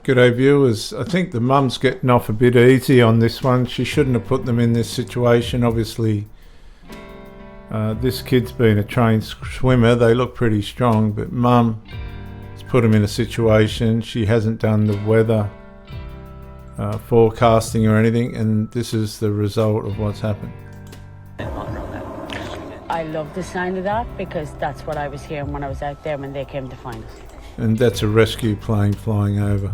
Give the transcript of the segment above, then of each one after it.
G'day viewers. I think the mum's getting off a bit easy on this one. She shouldn't have put them in this situation. Obviously, this kid's been a trained swimmer. They look pretty strong, but mum has put them in a situation. She hasn't done the weather forecasting or anything, and this is the result of what's happened. I love the sound of that because that's what I was hearing when I was out there when they came to find us. And that's a rescue plane flying over.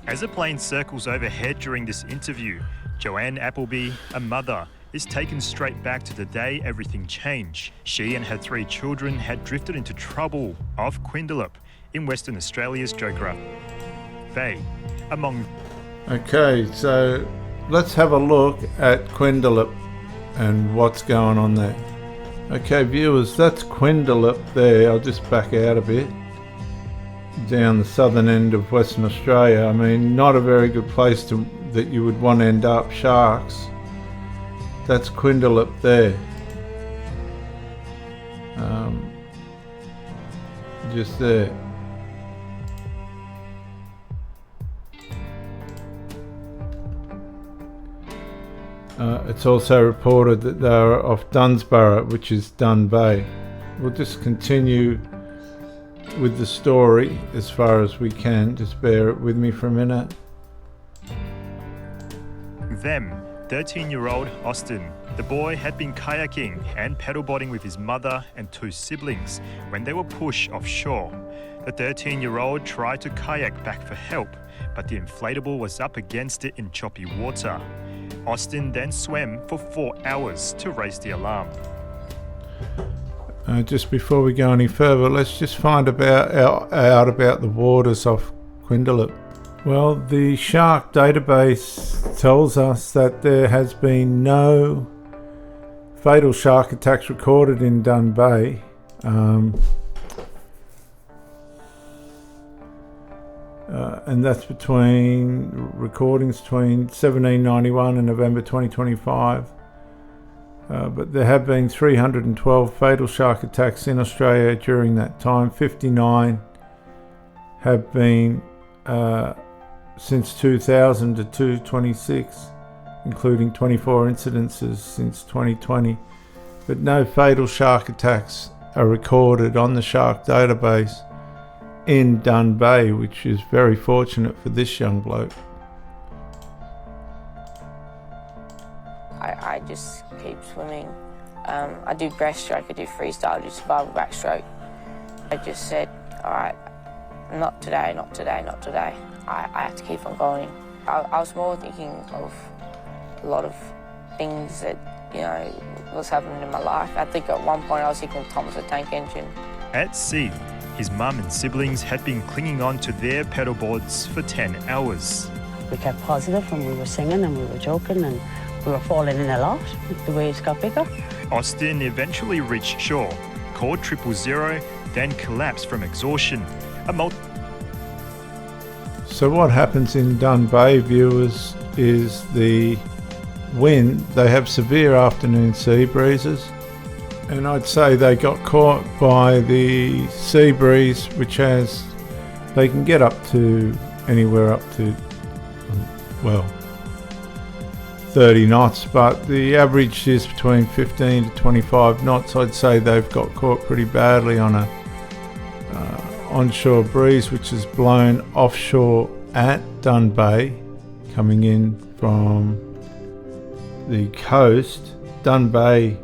As the plane circles overhead during this interview, Joanne Appleby, a mother, is taken straight back to the day everything changed. She and her 3 children had drifted into trouble off Quindalup in Western Australia's Jokerup Bay. Okay, so let's have a look at Quindalup and what's going on there. Okay viewers, that's Quindalup there. I'll just back out a bit. Down the southern end of Western Australia. I mean, not a very good place that you would want to end up. Sharks. That's Quindalup there. Just there. It's also reported that they're off Dunsborough, which is Dun Bay. We'll just continue with the story as far as we can. Just bear it with me for a minute. Them, 13-year-old Austin. The boy had been kayaking and paddleboarding with his mother and 2 siblings when they were pushed offshore. The 13-year-old tried to kayak back for help, but the inflatable was up against it in choppy water. Austin then swam for 4 hours to raise the alarm. Just before we go any further, let's just find out about the waters off Quindalup. Well, the shark database tells us that there has been no fatal shark attacks recorded in Dun Bay. And that's between recordings between 1791 and November 2025. But there have been 312 fatal shark attacks in Australia during that time. 59 have been since 2000 to 226, including 24 incidences since 2020. But no fatal shark attacks are recorded on the shark database in Dun Bay, which is very fortunate for this young bloke. I just keep swimming. I do breaststroke, I do freestyle, I do survival backstroke. I just said, all right, not today, not today, not today. I have to keep on going. I was more thinking of a lot of things that, you know, was happening in my life. I think at one point I was thinking of Thomas the Tank Engine. At sea, his mum and siblings had been clinging on to their paddleboards for 10 hours. We kept positive and we were singing and we were joking and we were falling in a lot. The waves got bigger. Austin eventually reached shore, called 000, then collapsed from exhaustion. So what happens in Dun Bay, viewers, is the wind, they have severe afternoon sea breezes, and I'd say they got caught by the sea breeze, which has, they can get up to anywhere up to, well, 30 knots, but the average is between 15 to 25 knots. I'd say they've got caught pretty badly on a onshore breeze, which is blown offshore at Dun Bay, coming in from the coast. Dun Bay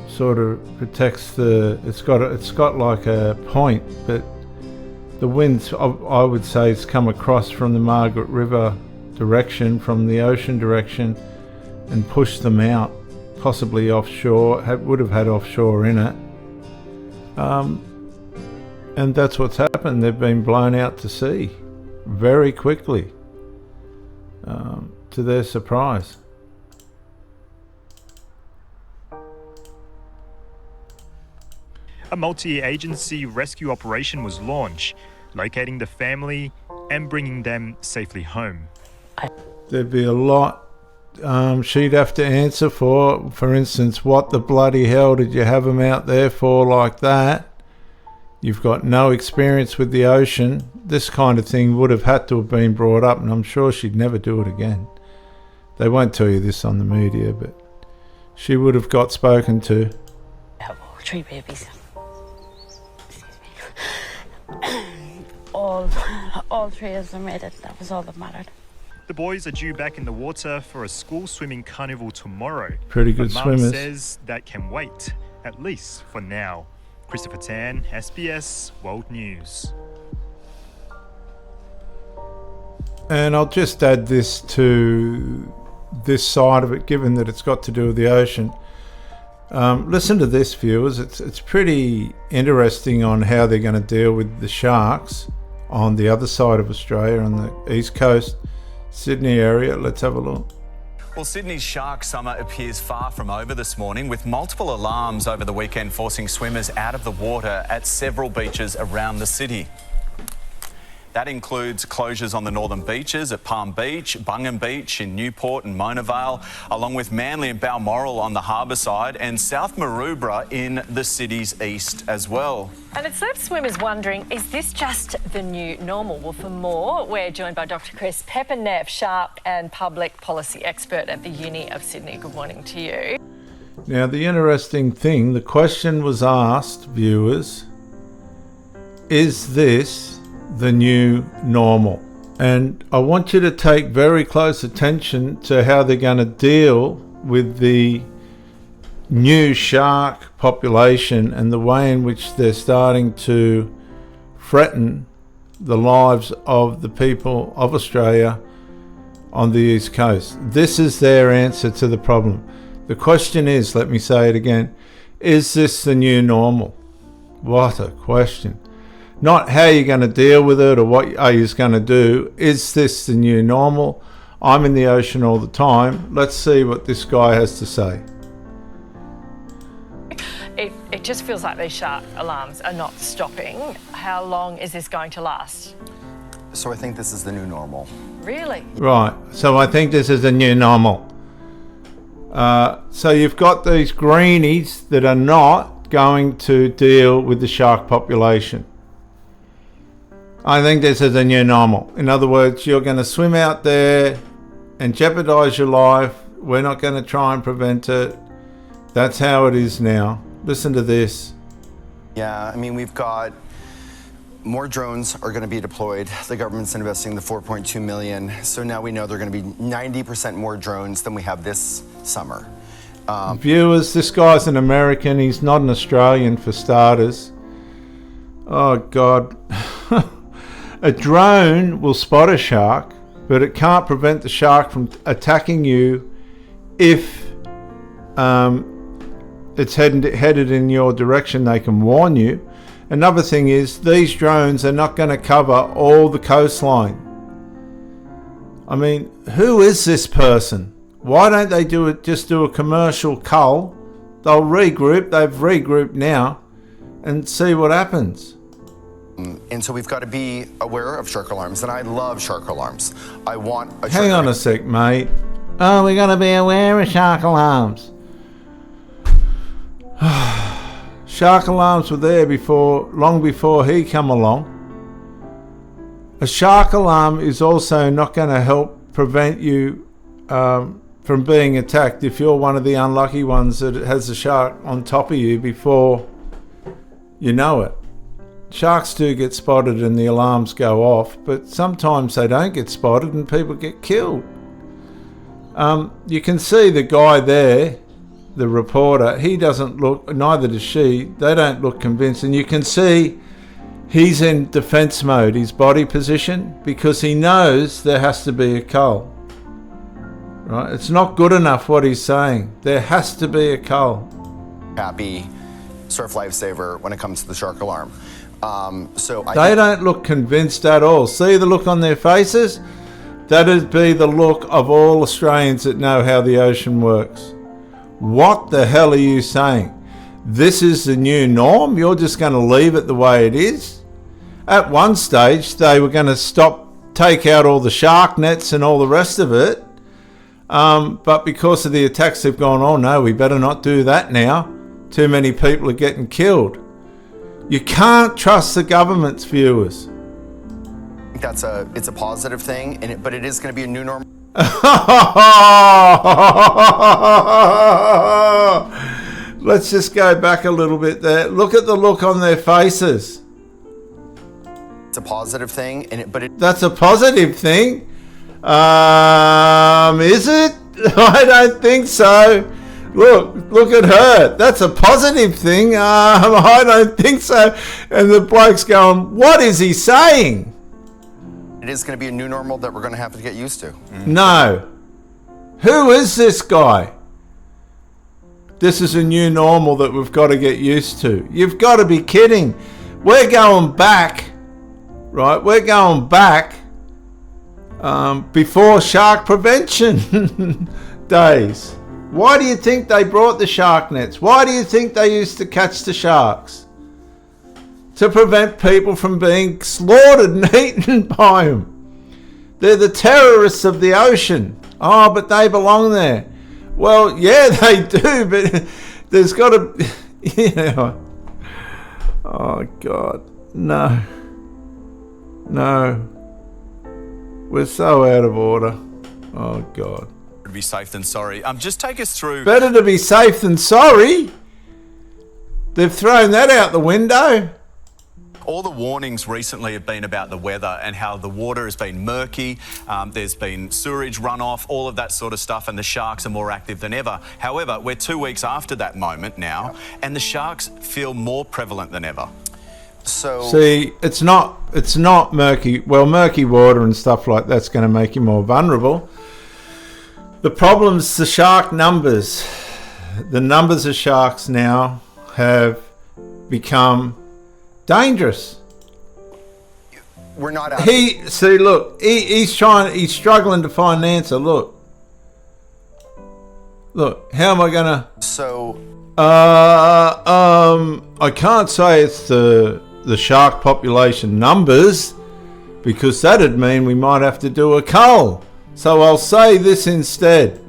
sort of protects the, it's got like a point, but the winds, I would say, it's come across from the Margaret River direction, from the ocean direction, and pushed them out, possibly offshore. Would have had offshore in it, and that's what's happened. They've been blown out to sea very quickly, to their surprise. A multi-agency rescue operation was launched, locating the family and bringing them safely home. There'd be a lot she'd have to answer for instance, what the bloody hell did you have them out there for like that? you've got no experience with the ocean, this kind of thing would have had to have been brought up, and I'm sure she'd never do it again. They won't tell you this on the media, but she would have got spoken to. I have 3 babies. Excuse me. all 3 of them made it. That was all that mattered. The boys are due back in the water for a school swimming carnival tomorrow. Pretty good but Mum swimmers. says that can wait, at least for now. Christopher Tan, SBS World News. And I'll just add this to this side of it, given that it's got to do with the ocean. Listen to this, viewers. It's pretty interesting on how they're going to deal with the sharks on the other side of Australia, on the east coast, Sydney area. Let's have a look. Well, Sydney's shark summer appears far from over this morning, with multiple alarms over the weekend forcing swimmers out of the water at several beaches around the city. That includes closures on the northern beaches at Palm Beach, Bungan Beach in Newport and Mona Vale, along with Manly and Balmoral on the harbour side, and South Maroubra in the city's east as well. And it's left swimmers wondering, is this just the new normal? Well, for more, we're joined by Dr Chris Pepperneff, shark and public policy expert at the Uni of Sydney. Good morning to you. Now, the interesting thing, the question was asked, viewers, is this the new normal? And I want you to take very close attention to how they're going to deal with the new shark population and the way in which they're starting to threaten the lives of the people of Australia on the east coast. This is their answer to the problem. The question is, let me say it again, is this the new normal? What a question. Not how you're going to deal with it or what are you going to do. Is this the new normal? I'm in the ocean all the time. Let's see what this guy has to say. It just feels like these shark alarms are not stopping. How long is this going to last? So I think this is the new normal. Really? Right. So I think this is the new normal. So you've got these greenies that are not going to deal with the shark population. I think this is a new normal. In other words, you're going to swim out there and jeopardize your life. We're not going to try and prevent it. That's how it is now. Listen to this. Yeah, I mean, we've got more drones are going to be deployed. The government's investing the 4.2 million. So now we know they're going to be 90% more drones than we have this summer. Viewers, this guy's an American. He's not an Australian, for starters. Oh, God. A drone will spot a shark, but it can't prevent the shark from attacking you if it's headed in your direction. They can warn you. Another thing is, these drones are not going to cover all the coastline. I mean, who is this person? Why don't they just do a commercial cull? They'll regroup. They've regrouped now, and see what happens. And so we've got to be aware of shark alarms, and I love shark alarms. I want a Hang on a sec, mate. Oh, we got to be aware of shark alarms. Shark alarms were there long before he come along. A shark alarm is also not going to help prevent you from being attacked if you're one of the unlucky ones that has a shark on top of you before you know it. Sharks do get spotted and the alarms go off, but sometimes they don't get spotted and people get killed. You can see the guy there, the reporter, he doesn't look, neither does she, they don't look convinced, and you can see he's in defense mode, his body position, because he knows there has to be a cull. Right? It's not good enough what he's saying. There has to be a cull. happy surf lifesaver when it comes to the shark alarm. They don't look convinced at all. See the look on their faces? That'd be the look of all Australians that know how the ocean works. What the hell are you saying? This is the new norm? You're just going to leave it the way it is? At one stage, they were going to take out all the shark nets and all the rest of it. But because of the attacks, they've gone, oh no, we better not do that now. Too many people are getting killed. You can't trust the government's viewers. It's a positive thing, but it is going to be a new normal. Let's just go back a little bit there. Look at the look on their faces. It's a positive thing, That's a positive thing. Is it? I don't think so. Look at her. That's a positive thing. I don't think so. And the bloke's going, what is he saying? it is going to be a new normal that we're going to have to get used to. No. Who is this guy? This is a new normal that we've got to get used to. You've got to be kidding. We're going back, right? We're going back before shark prevention days. Why do you think they brought the shark nets? Why do you think they used to catch the sharks? To prevent people from being slaughtered and eaten by them. They're the terrorists of the ocean. Oh, but they belong there. Well, yeah, they do, but there's got to... Yeah. Oh, God. No. No. We're so out of order. Oh, God. To be safe than sorry. Just take us through... Better to be safe than sorry. They've thrown that out the window. All the warnings recently have been about the weather and how the water has been murky, there's been sewerage runoff, all of that sort of stuff, and the sharks are more active than ever. However, we're 2 weeks after that moment now, and the sharks feel more prevalent than ever. So see, it's not murky. Well, murky water and stuff like that's going to make you more vulnerable. The problem's the shark numbers. The numbers of sharks now have become dangerous. we're not out. He's struggling to find an answer. Look, how am I gonna? So I can't say it's the shark population numbers, because that'd mean we might have to do a cull. So I'll say this instead.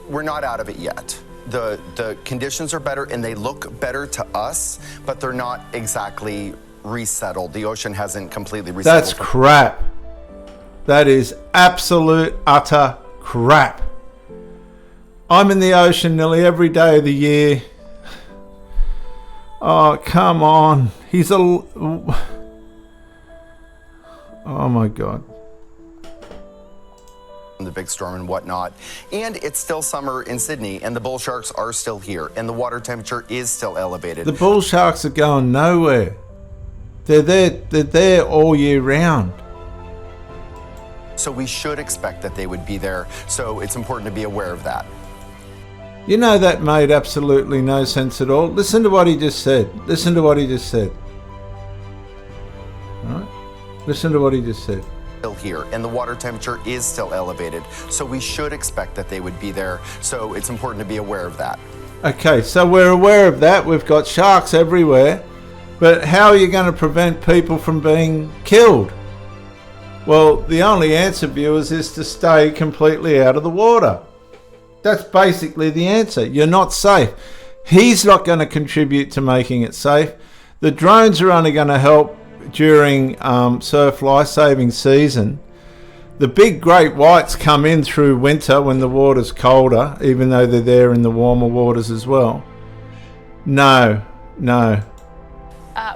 we're not out of it yet. The conditions are better and they look better to us, but they're not exactly resettled. The ocean hasn't completely resettled. That's crap. That is absolute, utter crap. I'm in the ocean nearly every day of the year. Oh, come on. Oh my God. The big storm and whatnot. And it's still summer in Sydney, and the bull sharks are still here, and the water temperature is still elevated. The bull sharks are going nowhere. They're there all year round. So we should expect that they would be there. So it's important to be aware of that. You know, that made absolutely no sense at all. Listen to what he just said. Listen to what he just said. All right? Listen to what he just said. Here, and the water temperature is still elevated. So we should expect that they would be there. So it's important to be aware of that. Okay, so we're aware of that. We've got sharks everywhere. But how are you going to prevent people from being killed? Well, the only answer, viewers, is to stay completely out of the water. That's basically the answer. You're not safe. He's not going to contribute to making it safe. The drones are only going to help during surf life-saving season. The big great whites come in through winter when the water's colder, even though they're there in the warmer waters as well. No.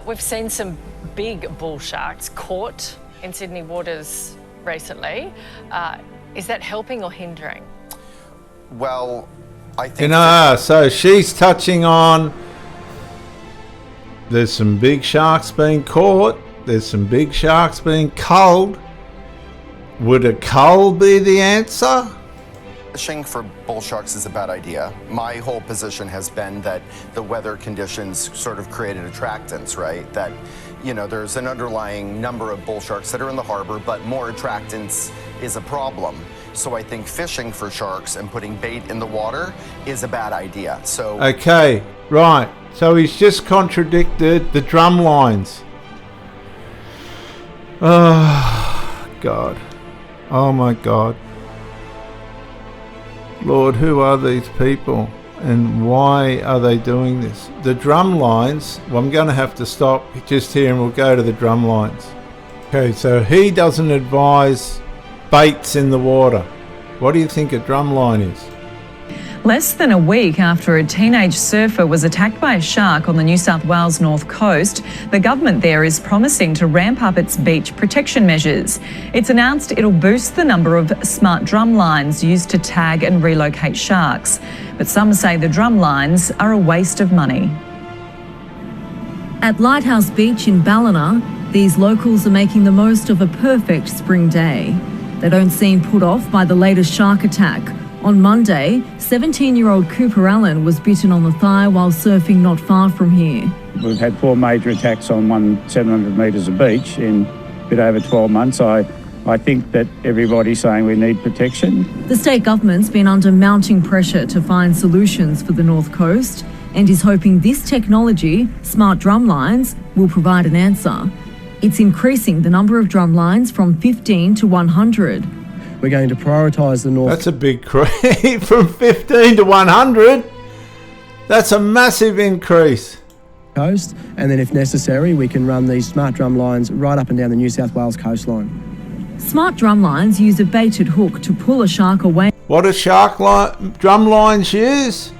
We've seen some big bull sharks caught in Sydney waters recently. Is that helping or hindering? Well, I think... So she's touching on... There's some big sharks being caught. There's some big sharks being culled. Would a cull be the answer? Fishing for bull sharks is a bad idea. My whole position has been that the weather conditions sort of created attractants, right? That, you know, there's an underlying number of bull sharks that are in the harbor, but more attractants is a problem. So I think fishing for sharks and putting bait in the water is a bad idea. So okay, right. So he's just contradicted the drum lines. Oh, God. Oh, my God. Lord, who are these people? And why are they doing this? The drum lines, well, I'm going to have to stop just here and we'll go to the drum lines. Okay, so he doesn't advise baits in the water. What do you think a drum line is? Less than a week after a teenage surfer was attacked by a shark on the New South Wales north coast, the government there is promising to ramp up its beach protection measures. It's announced it'll boost the number of smart drum lines used to tag and relocate sharks. But some say the drum lines are a waste of money. At Lighthouse Beach in Ballina, these locals are making the most of a perfect spring day. They don't seem put off by the latest shark attack. On Monday, 17-year-old Cooper Allen was bitten on the thigh while surfing not far from here. We've had 4 major attacks on 700 metres of beach in a bit over 12 months. I think that everybody's saying we need protection. The state government's been under mounting pressure to find solutions for the North Coast and is hoping this technology, smart drum lines, will provide an answer. It's increasing the number of drum lines from 15 to 100. We're going to prioritise the North. That's a big increase from 15 to 100. That's a massive increase. Coast, and then if necessary, we can run these smart drum lines right up and down the New South Wales coastline. Smart drum lines use a baited hook to pull a shark away. What do drum lines use?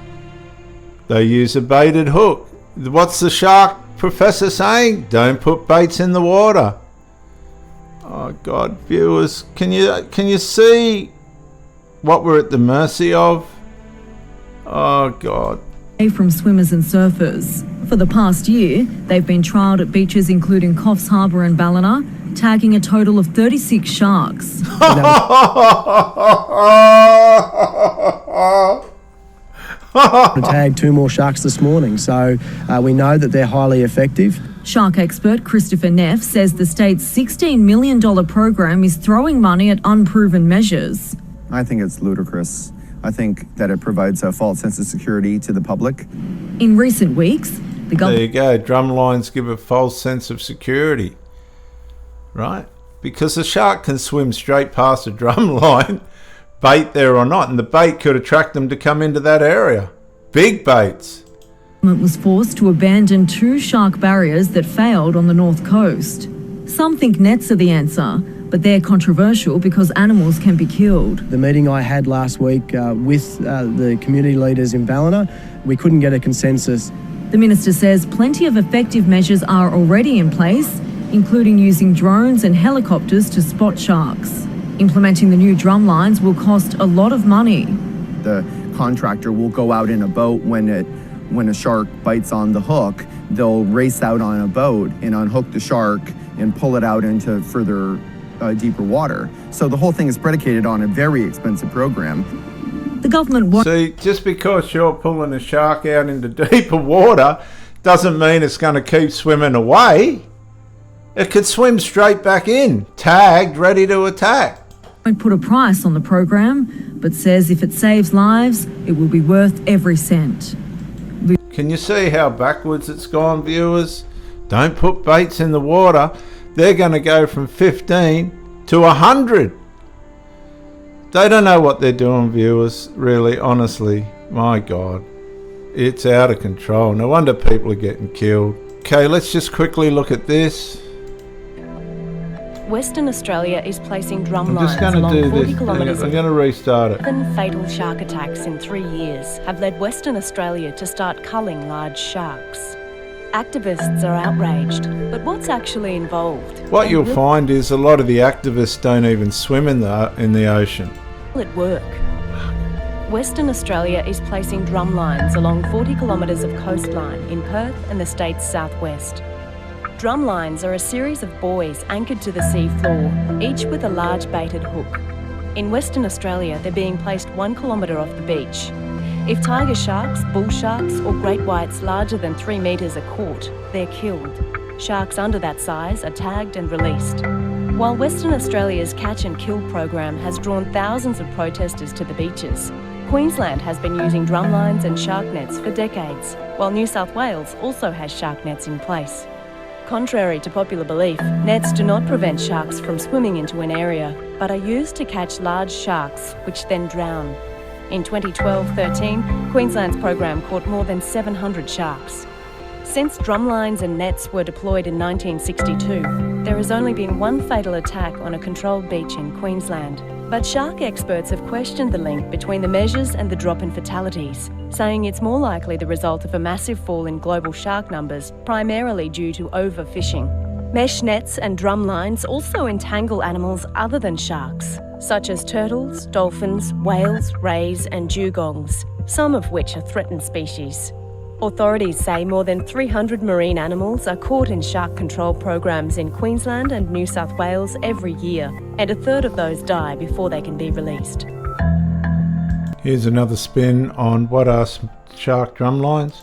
They use a baited hook. What's the shark professor saying? Don't put baits in the water. Oh God, viewers, can you see what we're at the mercy of? Oh God. From swimmers and surfers. For the past year, they've been trialled at beaches including Coffs Harbour and Ballina, tagging a total of 36 sharks. We tagged 2 more sharks this morning, so we know that they're highly effective. Shark expert Christopher Neff says the state's $16 million program is throwing money at unproven measures. I think it's ludicrous. I think that it provides a false sense of security to the public. In recent weeks, the government... There you go, drum lines give a false sense of security, right? Because the shark can swim straight past a drum line, bait there or not, and the bait could attract them to come into that area. Big baits. The government was forced to abandon 2 shark barriers that failed on the north coast. Some think nets are the answer, but they're controversial because animals can be killed. The meeting I had last week with the community leaders in Ballina, we couldn't get a consensus. The minister says plenty of effective measures are already in place, including using drones and helicopters to spot sharks. Implementing the new drum lines will cost a lot of money. The contractor will go out in a boat when a shark bites on the hook. They'll race out on a boat and unhook the shark and pull it out into further deeper water. So the whole thing is predicated on a very expensive program. The government... See, just because you're pulling a shark out into deeper water doesn't mean it's going to keep swimming away. It could swim straight back in, tagged, ready to attack. Won't put a price on the program, but says if it saves lives, it will be worth every cent. Can you see how backwards it's gone, viewers? Don't put baits in the water. They're going to go from 15 to 100. They don't know what they're doing, viewers, really, honestly. My God. It's out of control. No wonder people are getting killed. Okay, let's just quickly look at this. Western Australia is placing drum I'm just lines going to along do 40 this. kilometres. I'm going to restart it. 7 fatal shark attacks in 3 years have led Western Australia to start culling large sharks. Activists are outraged, but what's actually involved? What you'll find is a lot of the activists don't even swim in the ocean. Will it work? Western Australia is placing drum lines along 40 kilometres of coastline in Perth and the state's southwest. Drum lines are a series of buoys anchored to the sea floor, each with a large baited hook. In Western Australia, they're being placed 1 kilometre off the beach. If tiger sharks, bull sharks or great whites larger than 3 metres are caught, they're killed. Sharks under that size are tagged and released. While Western Australia's catch and kill program has drawn thousands of protesters to the beaches, Queensland has been using drum lines and shark nets for decades, while New South Wales also has shark nets in place. Contrary to popular belief, nets do not prevent sharks from swimming into an area, but are used to catch large sharks, which then drown. In 2012-13, Queensland's program caught more than 700 sharks. Since drumlines and nets were deployed in 1962, there has only been one fatal attack on a controlled beach in Queensland. But shark experts have questioned the link between the measures and the drop in fatalities, saying it's more likely the result of a massive fall in global shark numbers, primarily due to overfishing. Mesh nets and drumlines also entangle animals other than sharks, such as turtles, dolphins, whales, rays and dugongs, some of which are threatened species. Authorities say more than 300 marine animals are caught in shark control programs in Queensland and New South Wales every year, and a third of those die before they can be released. Here's another spin on what are shark drumlines.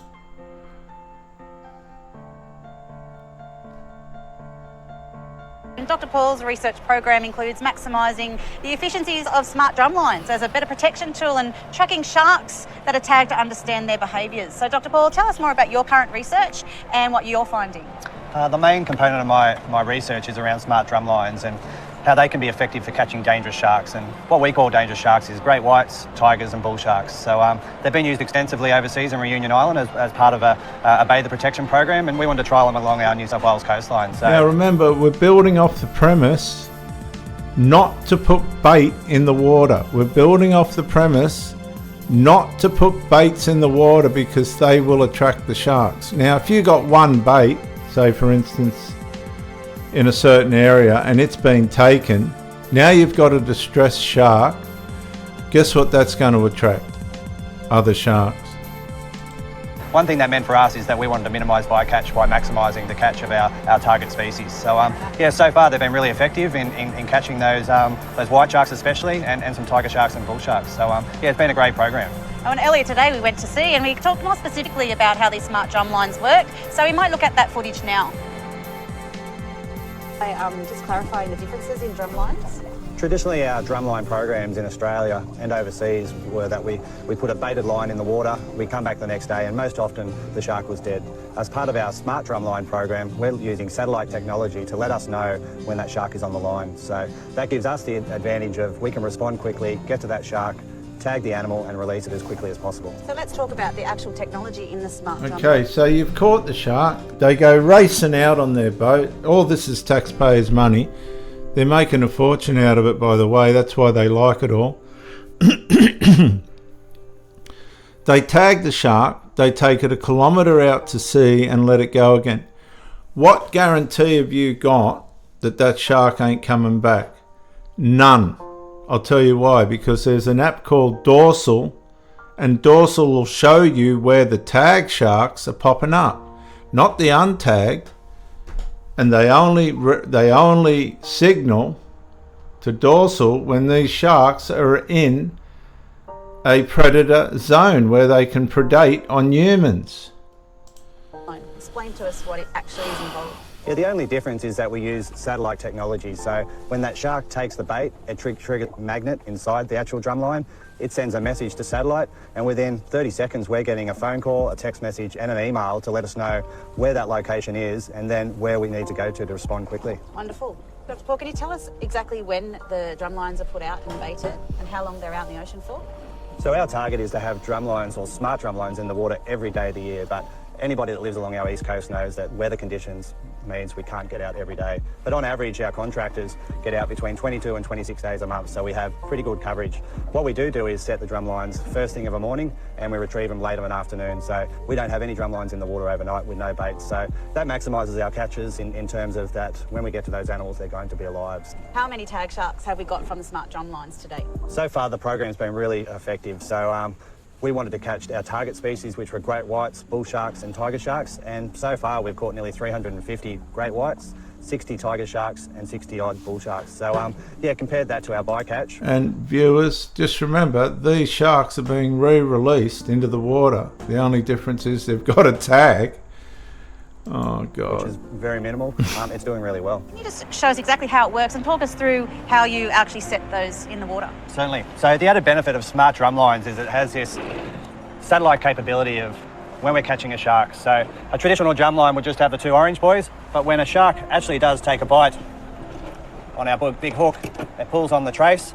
Dr. Paul's research program includes maximising the efficiencies of smart drumlines as a better protection tool and tracking sharks that are tagged to understand their behaviours. So Dr. Paul, tell us more about your current research and what you're finding. The main component of my research is around smart drumlines and how they can be effective for catching dangerous sharks. And what we call dangerous sharks is great whites, tigers and bull sharks. So they've been used extensively overseas in Reunion Island as part of a bather protection program, and we wanted to trial them along our New South Wales coastline. So now remember, we're building off the premise not to put bait in the water. We're building off the premise not to put baits in the water because they will attract the sharks. Now if you got one bait, say for instance in a certain area, and it's been taken, now you've got a distressed shark. Guess what that's going to attract? Other sharks. one thing that meant for us is that we wanted to minimise bycatch by maximising the catch of our target species. So yeah, so far they've been really effective in catching those white sharks especially, and some tiger sharks and bull sharks. So yeah, it's been a great program. And earlier today we went to sea and we talked more specifically about how these smart drum lines work. So we might look at that footage now. Just clarifying the differences in drum lines. Traditionally, our drumline programs in Australia and overseas were that we put a baited line in the water, we come back the next day, and most often the shark was dead. As part of our smart drumline program, we're using satellite technology to let us know when that shark is on the line. So that gives us the advantage of we can respond quickly, get to that shark, tag the animal and release it as quickly as possible. So let's talk about the actual technology in the smart drum. Okay, so you've caught the shark, they go racing out on their boat. All this is taxpayers' money. They're making a fortune out of it, by the way, that's why they like it all. They tag the shark, they take it 1 kilometre out to sea and let it go again. What guarantee have you got that that shark ain't coming back? None. I'll tell you why, because there's an app called Dorsal, and Dorsal will show you where the tagged sharks are popping up, not the untagged. And they only signal to Dorsal when these sharks are in a predator zone where they can predate on humans. Explain to us what it actually is involved. Yeah, the only difference is that we use satellite technology. So when that shark takes the bait, it triggers a magnet inside the actual drumline. It sends a message to satellite, and within 30 seconds we're getting a phone call, a text message and an email to let us know where that location is and then where we need to go to respond quickly. Wonderful. Dr. Paul, can you tell us exactly when the drum lines are put out and baited and how long they're out in the ocean for? So our target is to have drum lines or smart drum lines in the water every day of the year, but anybody that lives along our east coast knows that weather conditions means we can't get out every day. But on average, our contractors get out between 22 and 26 days a month, so we have pretty good coverage. What we do is set the drum lines first thing of a morning and we retrieve them late of an afternoon. So we don't have any drum lines in the water overnight with no bait. So that maximises our catches in terms of that when we get to those animals, they're going to be alive. How many tag sharks have we got from the smart drum lines to date? So far, the program's been really effective. So we wanted to catch our target species, which were great whites, bull sharks and tiger sharks, and so far we've caught nearly 350 great whites, 60 tiger sharks and 60 odd bull sharks. So yeah, compared that to our bycatch. And viewers, just remember, these sharks are being re-released into the water. The only difference is they've got a tag. Oh God. Which is very minimal. It's doing really well. Can you just show us exactly how it works and talk us through how you actually set those in the water? Certainly. So the added benefit of smart drum lines is it has this satellite capability of when we're catching a shark. So a traditional drum line would just have the two orange buoys, but when a shark actually does take a bite on our big hook, it pulls on the trace.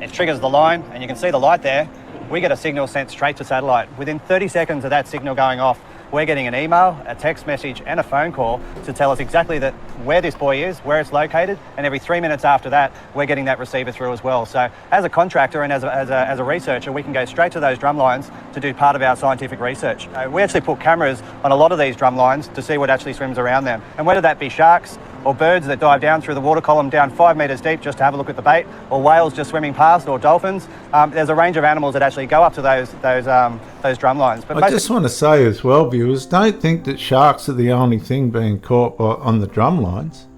it triggers the line, and you can see the light there. We get a signal sent straight to satellite. Within 30 seconds of that signal going off, we're getting an email, a text message and a phone call to tell us exactly where this buoy is, where it's located, and every 3 minutes after that, we're getting that receiver through as well. So as a contractor and as a researcher, we can go straight to those drum lines to do part of our scientific research. We actually put cameras on a lot of these drum lines to see what actually swims around them. And whether that be sharks or birds that dive down through the water column down 5 metres deep just to have a look at the bait, or whales just swimming past, or dolphins, there's a range of animals that actually go up to those drum lines. But I just want to say as well, viewers, don't think that sharks are the only thing being caught on the drum lines.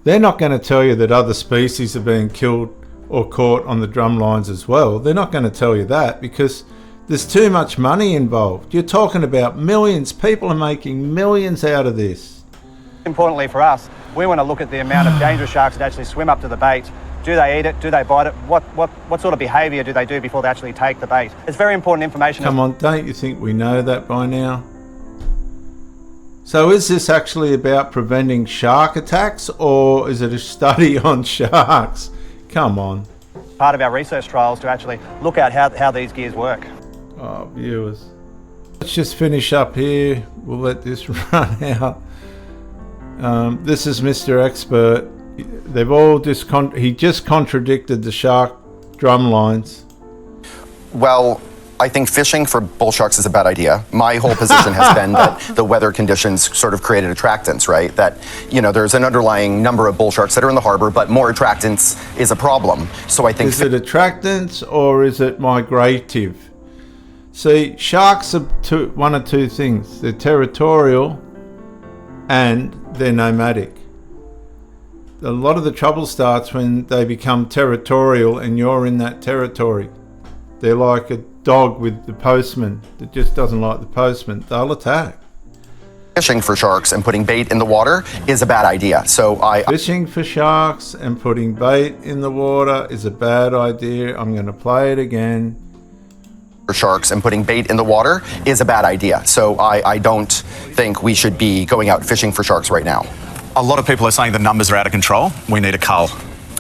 They're not going to tell you that other species are being killed or caught on the drum lines as well. They're not going to tell you that because there's too much money involved. You're talking about millions. People are making millions out of this. Importantly for us, we want to look at the amount of dangerous sharks that actually swim up to the bait. Do they eat it? Do they bite it? What sort of behaviour do they do before they actually take the bait? It's very important information. Come on, don't you think we know that by now? So is this actually about preventing shark attacks, or is it a study on sharks? Come on. Part of our research trials to actually look at how these gears work. Oh, viewers. Let's just finish up here. We'll let this run out. This is Mr. Expert. They've all he just contradicted the shark drum lines. Well, I think fishing for bull sharks is a bad idea. My whole position has been that the weather conditions sort of created attractants, right? That, you know, there's an underlying number of bull sharks that are in the harbor, but more attractants is a problem. So I think... Is it attractants or is it migrative? See, sharks are one of two things. They're territorial and they're nomadic. A lot of the trouble starts when they become territorial and you're in that territory. They're like a dog with the postman that just doesn't like the postman. They'll attack. Fishing for sharks and putting bait in the water is a bad idea. Fishing for sharks and putting bait in the water is a bad idea. I'm going to play it again. For sharks and putting bait in the water is a bad idea. So I don't think we should be going out fishing for sharks right now. A lot of people are saying the numbers are out of control. We need a cull.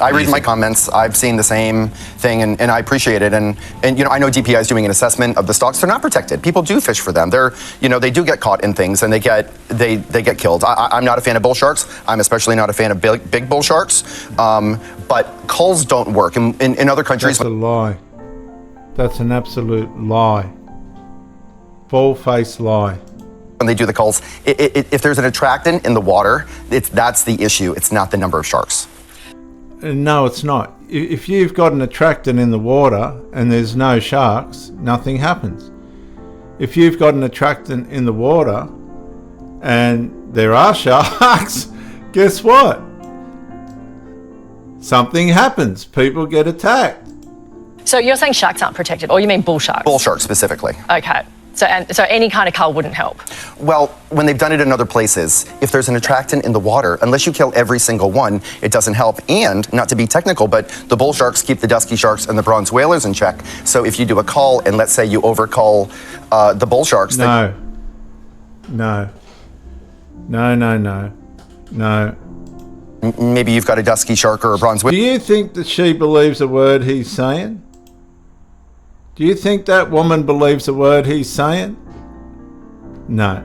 I read my comments. I've seen the same thing, and I appreciate it. And you know, I know DPI is doing an assessment of the stocks. They're not protected. People do fish for them. They do get caught in things, and they get killed. I'm not a fan of bull sharks. I'm especially not a fan of big bull sharks. But culls don't work in other countries. That's a lie. That's an absolute lie. Full-faced lie. When they do the culls, if there's an attractant in the water, that's the issue. It's not the number of sharks. No, it's not. If you've got an attractant in the water and there's no sharks, nothing happens. If you've got an attractant in the water and there are sharks, guess what? Something happens. People get attacked. So you're saying sharks aren't protected, or you mean bull sharks? Bull sharks specifically. Okay. So any kind of cull wouldn't help? Well, when they've done it in other places, if there's an attractant in the water, unless you kill every single one, it doesn't help. And, not to be technical, but the bull sharks keep the dusky sharks and the bronze whalers in check. So if you do a cull, and let's say you overcull the bull sharks... No. Maybe you've got a dusky shark or a bronze whaler. Do you think that she believes a word he's saying? Do you think that woman believes a word he's saying? No.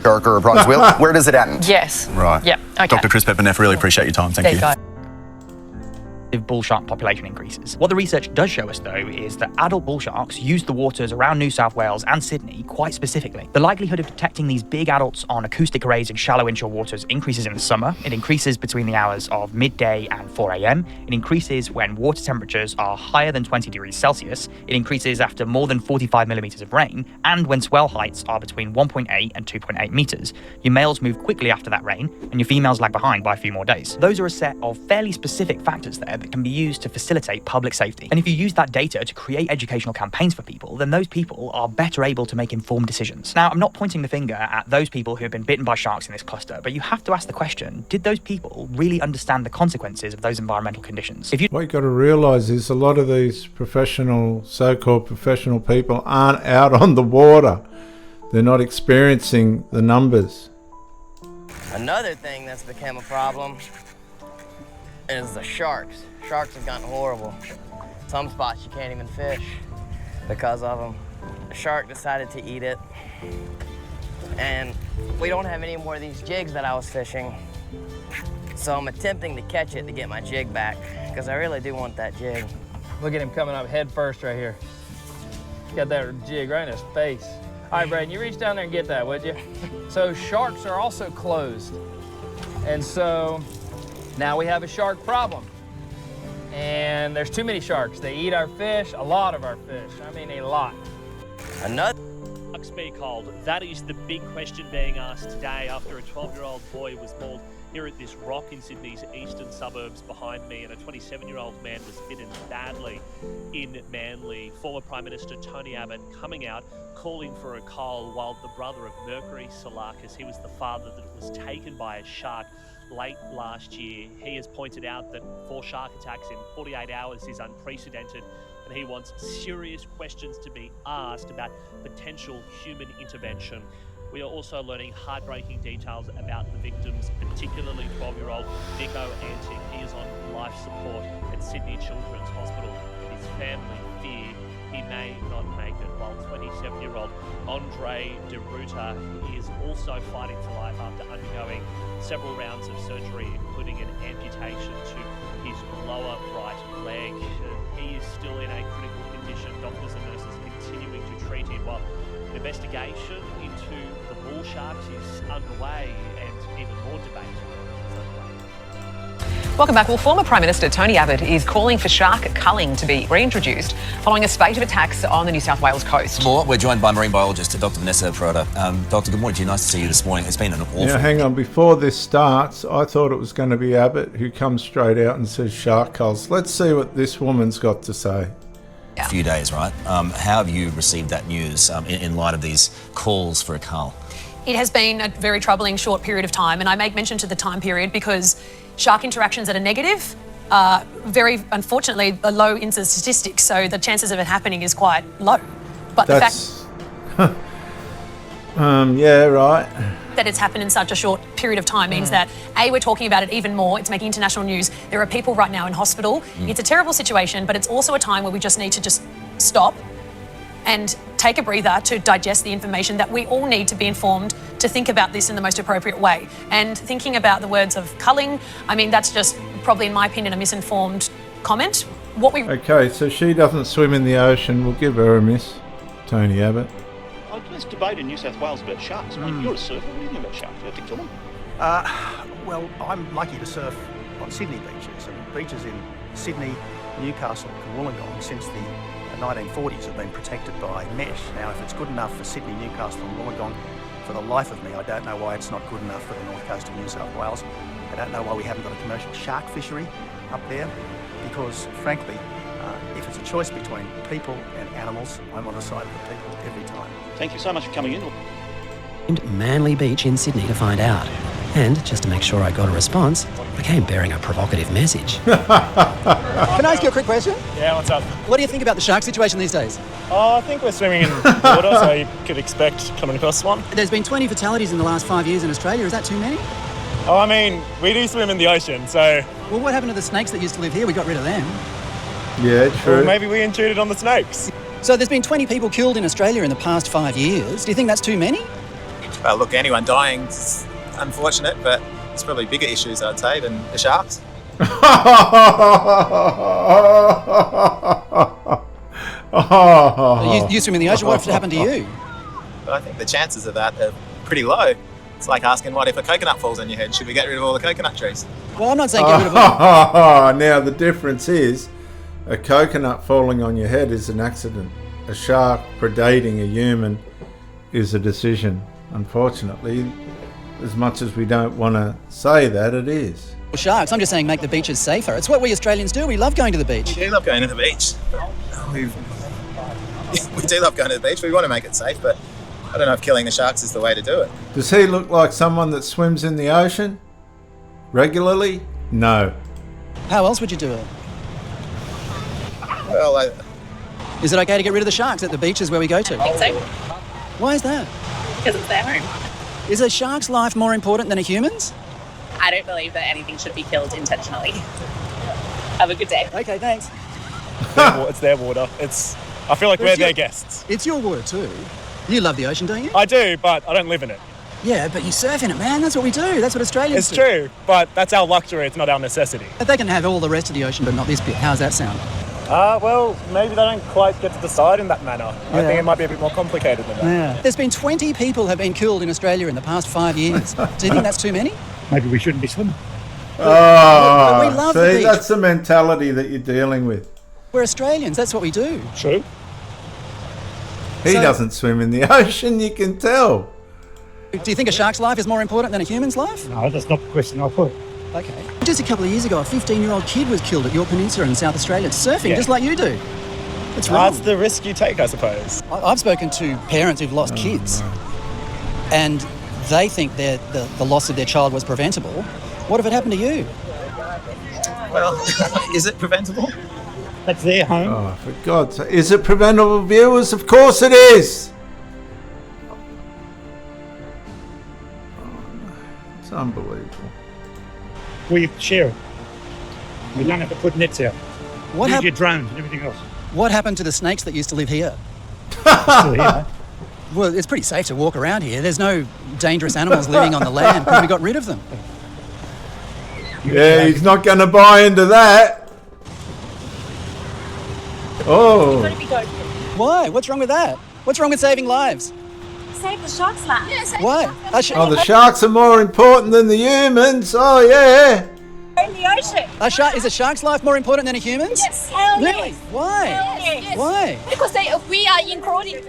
Shark or a bronze whale? Where does it end? Yes. Right. Yeah. Okay. Dr. Chris Pepperneff, really appreciate your time. Thank you. If bull shark population increases. What the research does show us, though, is that adult bull sharks use the waters around New South Wales and Sydney quite specifically. The likelihood of detecting these big adults on acoustic arrays in shallow inshore waters increases in the summer. It increases between the hours of midday and 4 a.m. It increases when water temperatures are higher than 20 degrees Celsius. It increases after more than 45 millimeters of rain, and when swell heights are between 1.8 and 2.8 meters. Your males move quickly after that rain, and your females lag behind by a few more days. Those are a set of fairly specific factors there that can be used to facilitate public safety. And if you use that data to create educational campaigns for people, then those people are better able to make informed decisions. Now, I'm not pointing the finger at those people who have been bitten by sharks in this cluster, but you have to ask the question, did those people really understand the consequences of those environmental conditions? What you've got to realise is a lot of these so-called professional people aren't out on the water. They're not experiencing the numbers. Another thing that's become a problem is the sharks. Sharks have gotten horrible. Some spots you can't even fish because of them. The shark decided to eat it. And we don't have any more of these jigs that I was fishing. So I'm attempting to catch it to get my jig back because I really do want that jig. Look at him coming up head first right here. Got that jig right in his face. All right, Braden, you reach down there and get that, would you? So sharks are also closed. And so now we have a shark problem. And there's too many sharks. They eat our fish, a lot of our fish. I mean, a lot. Another sharks be cold? That is the big question being asked today after a 12-year-old boy was mauled here at this rock in Sydney's eastern suburbs behind me, and a 27-year-old man was bitten badly in Manly. Former Prime Minister Tony Abbott coming out calling for a cull, while the brother of Mercury Salakis, he was the father that was taken by a shark late last year. He has pointed out that 4 shark attacks in 48 hours is unprecedented, and he wants serious questions to be asked about potential human intervention. We are also learning heartbreaking details about the victims, particularly 12-year-old Nico Antic. He is on life support at Sydney Children's Hospital. His family fear he may not make it, while 27-year-old Andre De Ruta is also fighting for life after undergoing several rounds of surgery, including an amputation to his lower right leg. He is still in a critical condition. Doctors and nurses continuing to treat him, while an investigation into the bull sharks is underway and even more debate is underway. Welcome back. Well, former Prime Minister Tony Abbott is calling for shark culling to be reintroduced following a spate of attacks on the New South Wales coast. More, we're joined by marine biologist Dr. Vanessa Perrotta. Doctor, good morning to you. Nice to see you this morning. It's been an awful... Now, hang on. Before this starts, I thought it was going to be Abbott who comes straight out and says shark culls. Let's see what this woman's got to say. A few days, right? How have you received that news in light of these calls for a cull? It has been a very troubling short period of time, and I make mention to the time period because shark interactions that are negative are very, unfortunately, a low in the statistics, so the chances of it happening is quite low. But that's... the fact... yeah, right. that it's happened in such a short period of time means that, A, we're talking about it even more. It's making international news. There are people right now in hospital. It's a terrible situation, but it's also a time where we just need to just stop and take a breather to digest the information that we all need to be informed to think about this in the most appropriate way. And thinking about the words of culling, I mean, that's just probably, in my opinion, a misinformed comment. What we... Okay, so she doesn't swim in the ocean. We'll give her a miss, Tony Abbott. There's debate in New South Wales about sharks. You're a surfer. What do you think about sharks? Do you have to kill them? Well, I'm lucky to surf on Sydney beaches, and beaches in Sydney, Newcastle and Wollongong since the 1940s have been protected by mesh. Now, if it's good enough for Sydney, Newcastle and Wollongong, for the life of me, I don't know why it's not good enough for the north coast of New South Wales. I don't know why we haven't got a commercial shark fishery up there, because frankly, if it's a choice between people and animals, I'm on the side of the people every time. Thank you so much for coming in. Manly Beach in Sydney to find out. And just to make sure I got a response, I came bearing a provocative message. Can I ask you a quick question? Yeah, what's up? What do you think about the shark situation these days? Oh, I think we're swimming in water, so you could expect coming across one. There's been 20 fatalities in the last 5 years in Australia. Is that too many? Oh, I mean, we do swim in the ocean, so... Well, what happened to the snakes that used to live here? We got rid of them. Yeah, true. Well, maybe we intruded on the snakes. So there's been 20 people killed in Australia in the past 5 years. Do you think that's too many? Well, look, anyone dying is unfortunate, but it's probably bigger issues, I'd say, than the sharks. You swim in the ocean. What happened to you? But I think the chances of that are pretty low. It's like asking, what if a coconut falls on your head? Should we get rid of all the coconut trees? Well, I'm not saying get rid of all. Now, the difference is a coconut falling on your head is an accident. A shark predating a human is a decision. Unfortunately, as much as we don't want to say that, it is. Well, sharks, I'm just saying make the beaches safer. It's what we Australians do. We love going to the beach. We do love going to the beach. We do love going to the beach. We want to make it safe, but I don't know if killing the sharks is the way to do it. Does he look like someone that swims in the ocean regularly? No. How else would you do it? Well, Is it okay to get rid of the sharks at the beaches where we go to? I think so. Why is that? Because it's their home. Is a shark's life more important than a human's? I don't believe that anything should be killed intentionally. Have a good day. Okay, thanks. It's their water. I feel like we're their guests. It's your water too. You love the ocean, don't you? I do, but I don't live in it. Yeah, but you surf in it, man. That's what we do. That's what Australians do. It's true, but that's our luxury. It's not our necessity. But they can have all the rest of the ocean, but not this bit. How's that sound? Well, maybe they don't quite get to decide in that manner. I think it might be a bit more complicated than that. Yeah. There's been 20 people have been killed in Australia in the past 5 years. Do you think that's too many? Maybe we shouldn't be swimming. Oh, we love the see, beach. that's the mentality that you're dealing with. We're Australians. That's what we do. True. He doesn't swim in the ocean, you can tell. Do you think a shark's life is more important than a human's life? No, that's not the question I put. Okay. Just a couple of years ago, a 15-year-old kid was killed at your peninsula in South Australia surfing, just like you do. That's wrong. That's the risk you take, I suppose. I've spoken to parents who've lost kids, and they think the loss of their child was preventable. What if it happened to you? Well, is it preventable? That's their home. Oh, for God's sake. Is it preventable, viewers? Of course it is. It's unbelievable. We share it. We don't have to put nets out. Use your drones and everything else. What happened to the snakes that used to live here? Still here. Well, it's pretty safe to walk around here. There's no dangerous animals living on the land because we got rid of them. Yeah, he's not going to buy into that. Oh. Why? What's wrong with that? What's wrong with saving lives? Save the sharks' life. Yeah, save Why? Oh, the sharks are more important than the humans. Oh, yeah. in the ocean. Is a shark's life more important than a human's? Yes. Hell really? yes. Why? Hell yes. Why? Because we are included.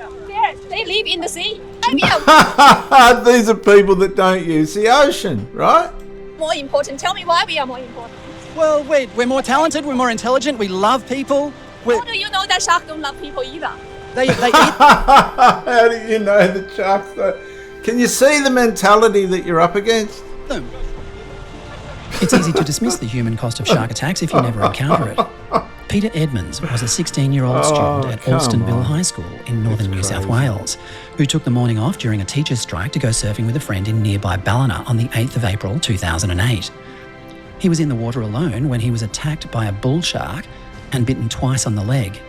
They live in the sea. These are people that don't use the ocean, right? More important. Tell me why we are more important. Well, we're more talented, we're more intelligent, we love people. How do you know that sharks don't love people either? They eat. How do you know the sharks don't? Can you see the mentality that you're up against? It's easy to dismiss the human cost of shark attacks if you never encounter it. Peter Edmonds was a 16-year-old student at Alstonville High School in northern New South Wales, who took the morning off during a teacher's strike to go surfing with a friend in nearby Ballina on the 8th of April 2008. He was in the water alone when he was attacked by a bull shark and bitten twice on the leg.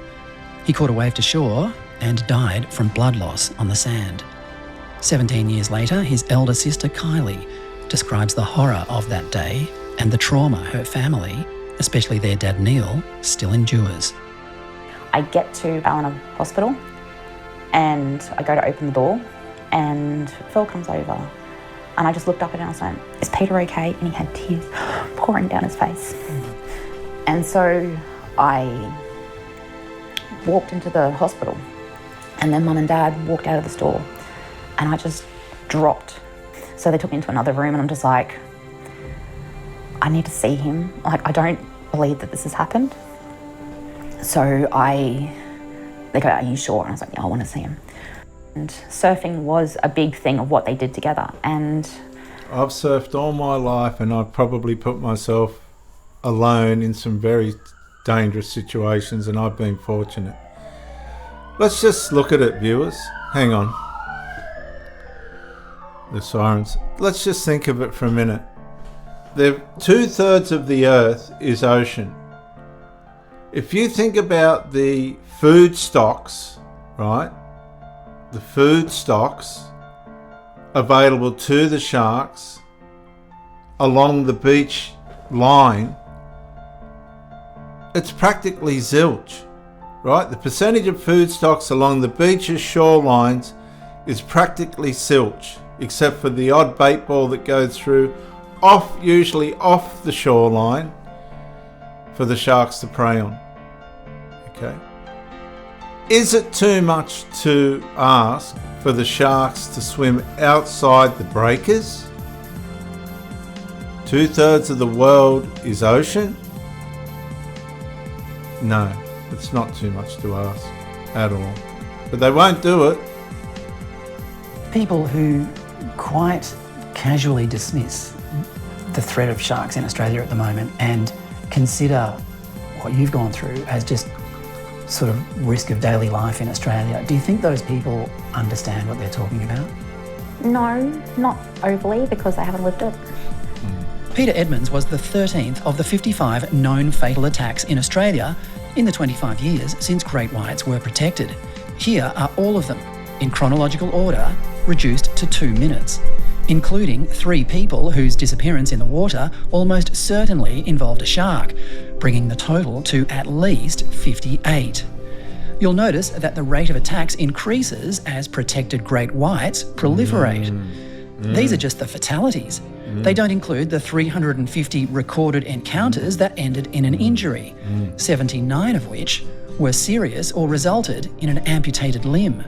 He caught a wave to shore and died from blood loss on the sand. 17 years later, his elder sister Kylie describes the horror of that day and the trauma her family, especially their dad Neil, still endures. I get to Ballina Hospital and I go to open the door and Phil comes over and I just looked up at him and I was like, "Is Peter okay?" And he had tears pouring down his face. And so I walked into the hospital and then Mum and Dad walked out of the store and I just dropped. So they took me into another room and I'm just like, I need to see him. Like, I don't believe that this has happened. So they go, "Are you sure?" And I was like, "Yeah, I want to see him." And surfing was a big thing of what they did together. And I've surfed all my life and I've probably put myself alone in some very dangerous situations and I've been fortunate. Let's just look at it, viewers. Hang on. The sirens. Let's just think of it for a minute. 2/3 of the earth is ocean. If you think about the food stocks, right? The food stocks available to the sharks along the beach line, it's practically zilch, right? The percentage of food stocks along the beaches, shorelines is practically zilch, except for the odd bait ball that goes through, usually off the shoreline, for the sharks to prey on. Okay. Is it too much to ask for the sharks to swim outside the breakers? 2/3 of the world is ocean? No, it's not too much to ask at all. But they won't do it. People who quite casually dismiss the threat of sharks in Australia at the moment and consider what you've gone through as just sort of risk of daily life in Australia. Do you think those people understand what they're talking about? no, not overly because they haven't lived it. Peter Edmonds was the 13th of the 55 known fatal attacks in Australia in the 25 years since great whites were protected. Here are all of them, in chronological order, reduced to 2 minutes, including 3 people whose disappearance in the water almost certainly involved a shark, bringing the total to at least 58. You'll notice that the rate of attacks increases as protected great whites proliferate. These are just the fatalities. They don't include the 350 recorded encounters that ended in an injury, 79 of which were serious or resulted in an amputated limb.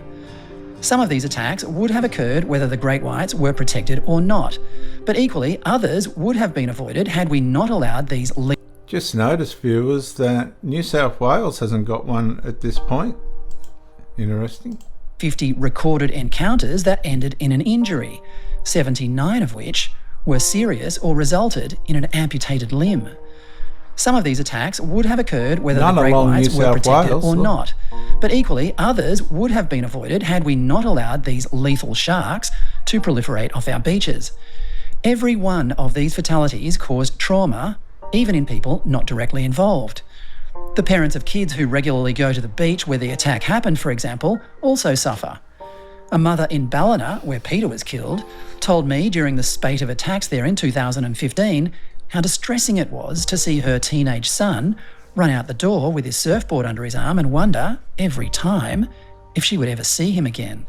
Some of these attacks would have occurred whether the great whites were protected or not, but equally others would have been avoided had we not allowed these. Just notice, viewers, that New South Wales hasn't got one at this point. Interesting. 50 recorded encounters that ended in an injury, 79 of which were serious or resulted in an amputated limb. Some of these attacks would have occurred whether the great whites were protected or not, but equally others would have been avoided had we not allowed these lethal sharks to proliferate off our beaches. Every one of these fatalities caused trauma, even in people not directly involved. The parents of kids who regularly go to the beach where the attack happened, for example, also suffer. A mother in Ballina, where Peter was killed, told me during the spate of attacks there in 2015 how distressing it was to see her teenage son run out the door with his surfboard under his arm and wonder, every time, if she would ever see him again.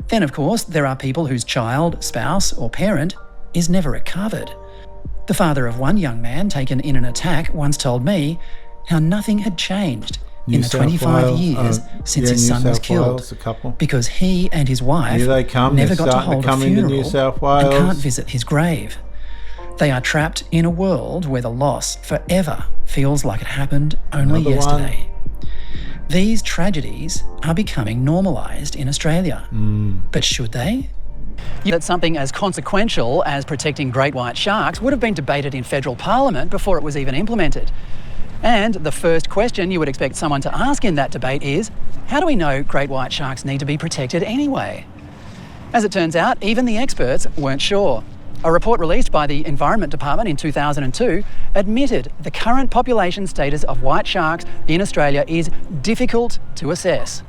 Then, of course, there are people whose child, spouse or parent is never recovered. The father of one young man taken in an attack once told me how nothing had changed in the 25 years since his son was killed, because he and his wife never got to hold a funeral and can't visit his grave. They are trapped in a world where the loss forever feels like it happened only yesterday. These tragedies are becoming normalised in Australia. But should they? That something as consequential as protecting great white sharks would have been debated in federal parliament before it was even implemented. And the first question you would expect someone to ask in that debate is, how do we know great white sharks need to be protected anyway? As it turns out, even the experts weren't sure. A report released by the Environment Department in 2002 admitted the current population status of white sharks in Australia is difficult to assess.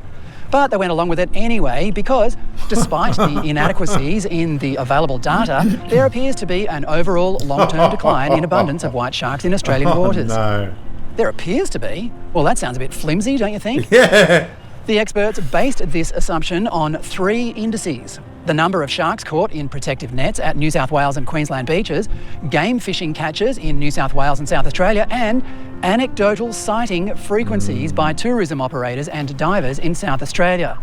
But they went along with it anyway because, despite the inadequacies in the available data, there appears to be an overall long-term decline in abundance of white sharks in Australian waters. No. There appears to be? Well, that sounds a bit flimsy, don't you think? Yeah. The experts based this assumption on 3 indices: the number of sharks caught in protective nets at New South Wales and Queensland beaches, game fishing catches in New South Wales and South Australia, and anecdotal sighting frequencies by tourism operators and divers in South Australia.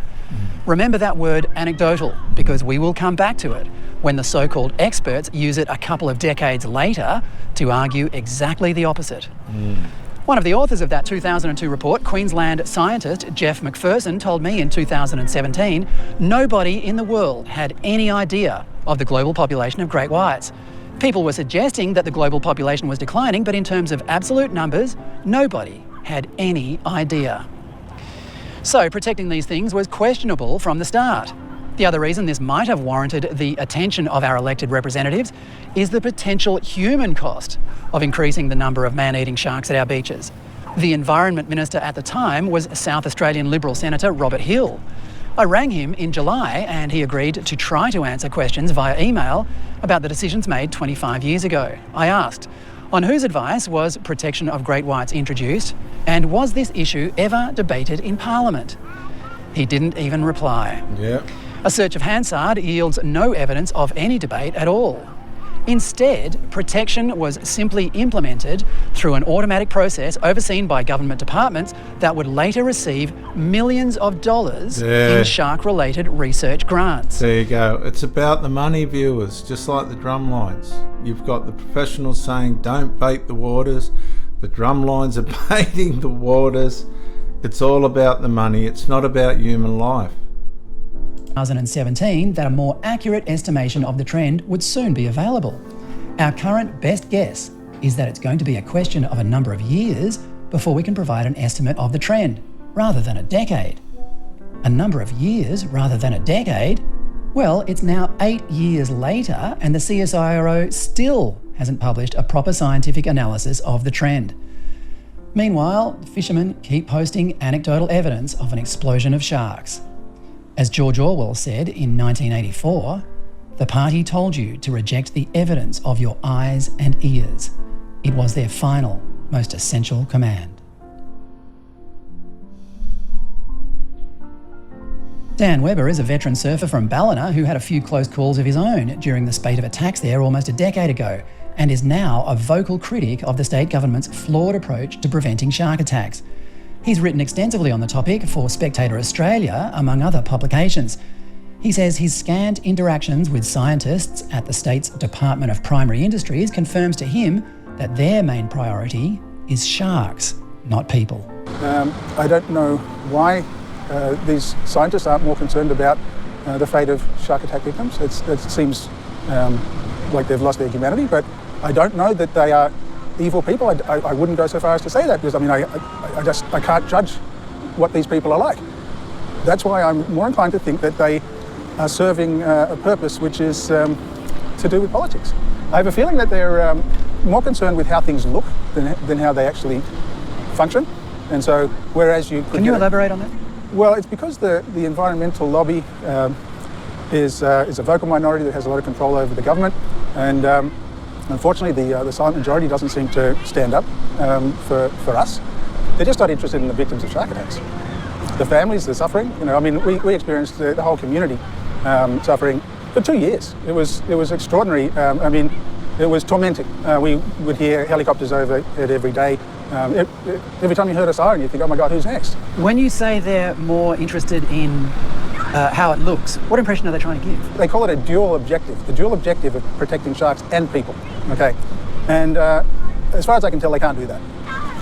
Remember that word anecdotal, because we will come back to it when the so-called experts use it a couple of decades later to argue exactly the opposite. One of the authors of that 2002 report, Queensland scientist Jeff McPherson, told me in 2017 nobody in the world had any idea of the global population of great whites. People were suggesting that the global population was declining, but in terms of absolute numbers, nobody had any idea. So protecting these things was questionable from the start. The other reason this might have warranted the attention of our elected representatives is the potential human cost of increasing the number of man-eating sharks at our beaches. The Environment Minister at the time was South Australian Liberal Senator Robert Hill. I rang him in July and he agreed to try to answer questions via email about the decisions made 25 years ago. I asked, on whose advice was protection of great whites introduced, and was this issue ever debated in Parliament? He didn't even reply. A search of Hansard yields no evidence of any debate at all. Instead, protection was simply implemented through an automatic process overseen by government departments that would later receive millions of dollars in shark-related research grants. There you go. It's about the money, viewers, just like the drum lines. You've got the professionals saying, don't bait the waters. The drum lines are baiting the waters. It's all about the money. It's not about human life. 2017 that a more accurate estimation of the trend would soon be available. Our current best guess is that it's going to be a question of a number of years before we can provide an estimate of the trend, rather than a decade. A number of years rather than a decade? Well, it's now 8 years later and the CSIRO still hasn't published a proper scientific analysis of the trend. Meanwhile, fishermen keep posting anecdotal evidence of an explosion of sharks. As George Orwell said in 1984, the party told you to reject the evidence of your eyes and ears. It was their final, most essential command. Dan Webber is a veteran surfer from Ballina who had a few close calls of his own during the spate of attacks there almost a decade ago, and is now a vocal critic of the state government's flawed approach to preventing shark attacks. He's written extensively on the topic for Spectator Australia, among other publications. He says his scant interactions with scientists at the state's Department of Primary Industries confirms to him that their main priority is sharks, not people. I don't know why these scientists aren't more concerned about the fate of shark attack victims. It seems like they've lost their humanity, but I don't know that they are evil people. I wouldn't go so far as to say that, because I can't judge what these people are like. That's why I'm more inclined to think that they are serving a purpose which is to do with politics. I have a feeling that they're more concerned with how things look than how they actually function. And so, whereas you could... Can you elaborate on that? Well, it's because the environmental lobby is a vocal minority that has a lot of control over the government, and unfortunately the silent majority doesn't seem to stand up for us. They're just not interested in the victims of shark attacks. The families, the suffering, we experienced the whole community suffering for 2 years. It was extraordinary. It was tormenting. We would hear helicopters overhead every day. Every time you heard a siren, you think, oh my God, who's next? When you say they're more interested in how it looks, what impression are they trying to give? They call it a dual objective, the dual objective of protecting sharks and people, okay? And as far as I can tell, they can't do that.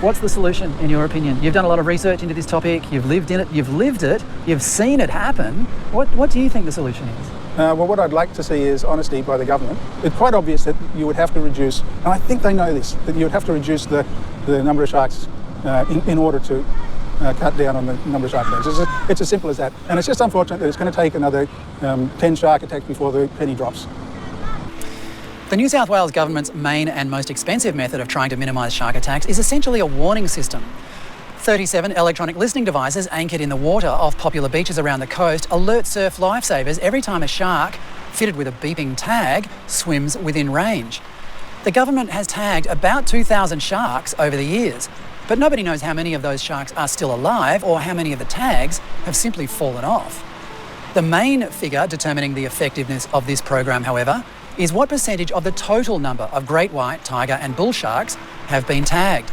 What's the solution, in your opinion? You've done a lot of research into this topic, you've lived in it, you've lived it, you've seen it happen. What do you think the solution is? Well, what I'd like to see is honesty by the government. It's quite obvious that you would have to reduce, and I think they know this, that you would have to reduce the number of sharks in order to cut down on the number of shark attacks. It's as simple as that. And it's just unfortunate that it's going to take another 10 shark attacks before the penny drops. The New South Wales government's main and most expensive method of trying to minimise shark attacks is essentially a warning system. 37 electronic listening devices anchored in the water off popular beaches around the coast alert surf lifesavers every time a shark, fitted with a beeping tag, swims within range. The government has tagged about 2,000 sharks over the years, but nobody knows how many of those sharks are still alive or how many of the tags have simply fallen off. The main figure determining the effectiveness of this program, however, is what percentage of the total number of great white, tiger and bull sharks have been tagged.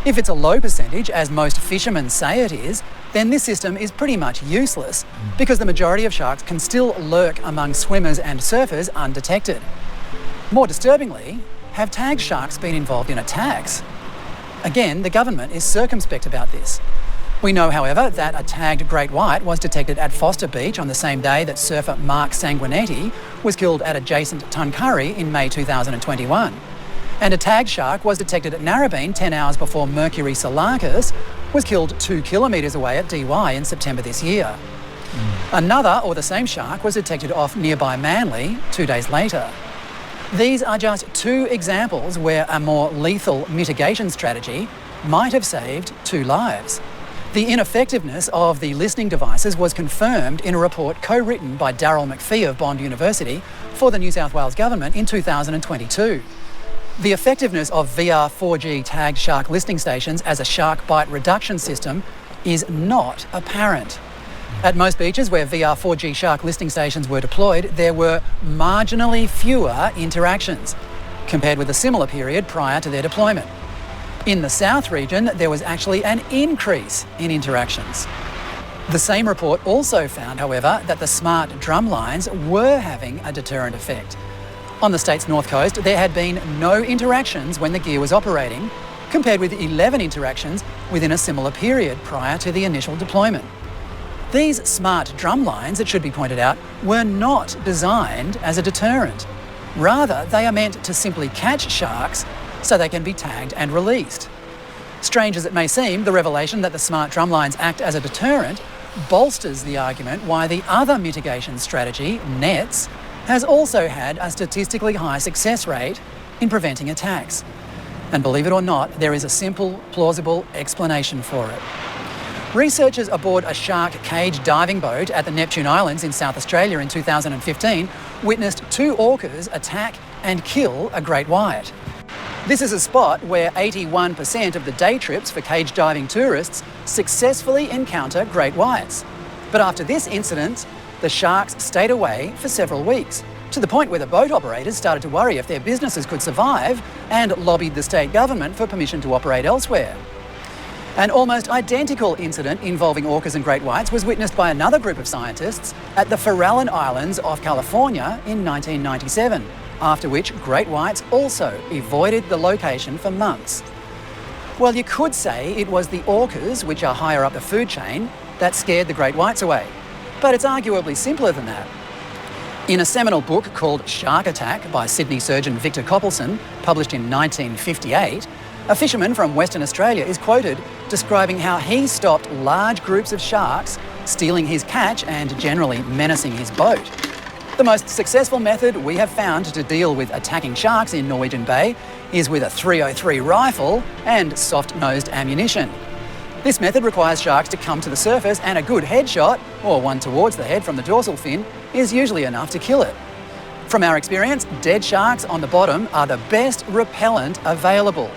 If it's a low percentage, as most fishermen say it is, then this system is pretty much useless because the majority of sharks can still lurk among swimmers and surfers undetected. More disturbingly, have tagged sharks been involved in attacks? Again, the government is circumspect about this. We know, however, that a tagged great white was detected at Foster Beach on the same day that surfer Mark Sanguinetti was killed at adjacent Tuncurry in May 2021. And a tagged shark was detected at Narrabeen 10 hours before Mercury Salakis was killed 2 kilometres away at DY in September this year. Another, or the same shark, was detected off nearby Manly 2 days later. These are just 2 examples where a more lethal mitigation strategy might have saved 2 lives. The ineffectiveness of the listening devices was confirmed in a report co-written by Darryl McPhee of Bond University for the New South Wales Government in 2022. The effectiveness of VR 4G tagged shark listening stations as a shark bite reduction system is not apparent. At most beaches where VR 4G shark listening stations were deployed, there were marginally fewer interactions compared with a similar period prior to their deployment. In the south region, there was actually an increase in interactions. The same report also found, however, that the smart drum lines were having a deterrent effect. On the state's north coast, there had been no interactions when the gear was operating, compared with 11 interactions within a similar period prior to the initial deployment. These smart drum lines, it should be pointed out, were not designed as a deterrent. Rather, they are meant to simply catch sharks so they can be tagged and released. Strange as it may seem, the revelation that the smart drum lines act as a deterrent bolsters the argument why the other mitigation strategy, nets, has also had a statistically high success rate in preventing attacks. And believe it or not, there is a simple, plausible explanation for it. Researchers aboard a shark cage diving boat at the Neptune Islands in South Australia in 2015 witnessed 2 orcas attack and kill a great white. This is a spot where 81% of the day trips for cage diving tourists successfully encounter great whites. But after this incident, the sharks stayed away for several weeks, to the point where the boat operators started to worry if their businesses could survive and lobbied the state government for permission to operate elsewhere. An almost identical incident involving orcas and great whites was witnessed by another group of scientists at the Farallon Islands off California in 1997, after which great whites also avoided the location for months. Well, you could say it was the orcas, which are higher up the food chain, that scared the great whites away. But it's arguably simpler than that. In a seminal book called Shark Attack by Sydney surgeon Victor Coppelson, published in 1958, a fisherman from Western Australia is quoted describing how he stopped large groups of sharks stealing his catch and generally menacing his boat. The most successful method we have found to deal with attacking sharks in Norwegian Bay is with a .303 rifle and soft-nosed ammunition. This method requires sharks to come to the surface, and a good headshot, or one towards the head from the dorsal fin, is usually enough to kill it. From our experience, dead sharks on the bottom are the best repellent available.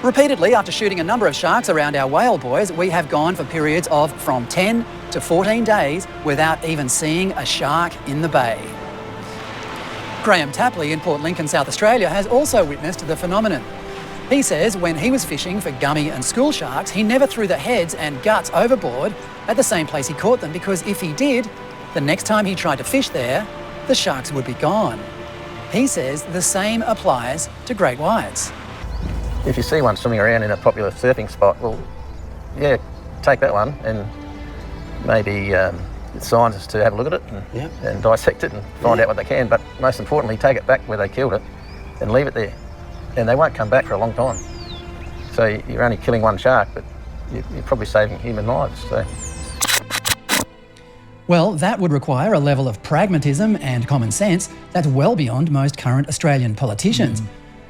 Repeatedly, after shooting a number of sharks around our whale buoys, we have gone for periods of from 10 to 14 days without even seeing a shark in the bay. Graham Tapley in Port Lincoln, South Australia, has also witnessed the phenomenon. He says when he was fishing for gummy and school sharks, he never threw the heads and guts overboard at the same place he caught them, because if he did, the next time he tried to fish there, the sharks would be gone. He says the same applies to great whites. If you see one swimming around in a popular surfing spot, well, yeah, take that one and maybe scientists to have a look at it and dissect it and find out what they can. But most importantly, take it back where they killed it and leave it there. And they won't come back for a long time. So you're only killing one shark, but you're probably saving human lives. So. Well, that would require a level of pragmatism and common sense that's well beyond most current Australian politicians.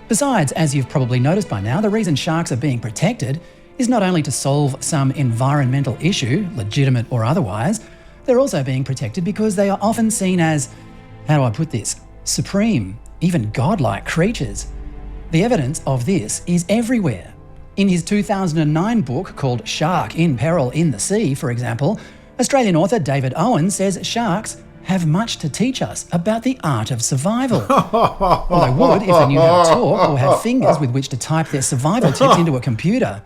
Besides, as you've probably noticed by now, the reason sharks are being protected is not only to solve some environmental issue, legitimate or otherwise, they're also being protected because they are often seen as, how do I put this, supreme, even godlike creatures. The evidence of this is everywhere. In his 2009 book called Shark in Peril in the Sea, for example, Australian author David Owen says sharks have much to teach us about the art of survival. Well, they would if they knew how to talk or had fingers with which to type their survival tips into a computer.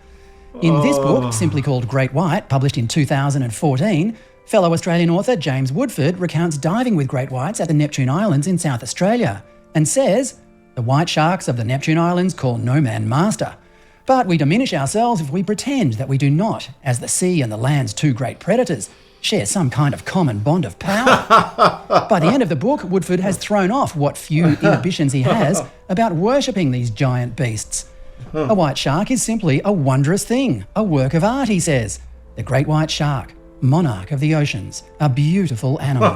In this book, simply called Great White, published in 2014, fellow Australian author James Woodford recounts diving with great whites at the Neptune Islands in South Australia and says, the white sharks of the Neptune Islands call no man master. But we diminish ourselves if we pretend that we do not, as the sea and the land's two great predators share some kind of common bond of power. By the end of the book, Woodford has thrown off what few inhibitions he has about worshipping these giant beasts. A white shark is simply a wondrous thing, a work of art, he says. The great white shark, monarch of the oceans, a beautiful animal.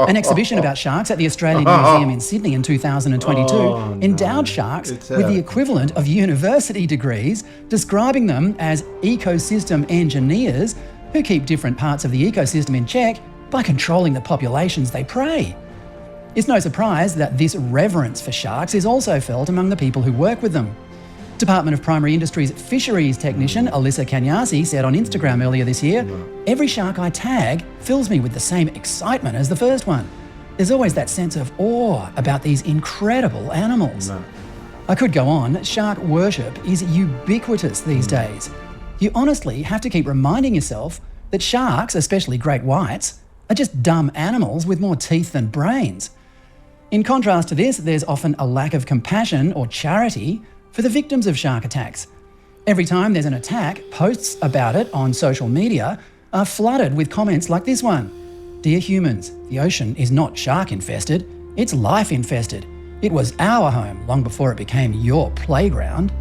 An exhibition about sharks at the Australian Museum in Sydney in 2022 endowed sharks with the equivalent of university degrees, describing them as ecosystem engineers who keep different parts of the ecosystem in check by controlling the populations they prey. It's no surprise that this reverence for sharks is also felt among the people who work with them. Department of Primary Industries fisheries technician Alyssa Kanyasi said on Instagram earlier this year, every shark I tag fills me with the same excitement as the first one. There's always that sense of awe about these incredible animals. I could go on. Shark worship is ubiquitous these days. You honestly have to keep reminding yourself that sharks, especially great whites, are just dumb animals with more teeth than brains. In contrast to this, there's often a lack of compassion or charity for the victims of shark attacks. Every time there's an attack, posts about it on social media are flooded with comments like this one. Dear humans, the ocean is not shark infested, it's life infested. It was our home long before it became your playground.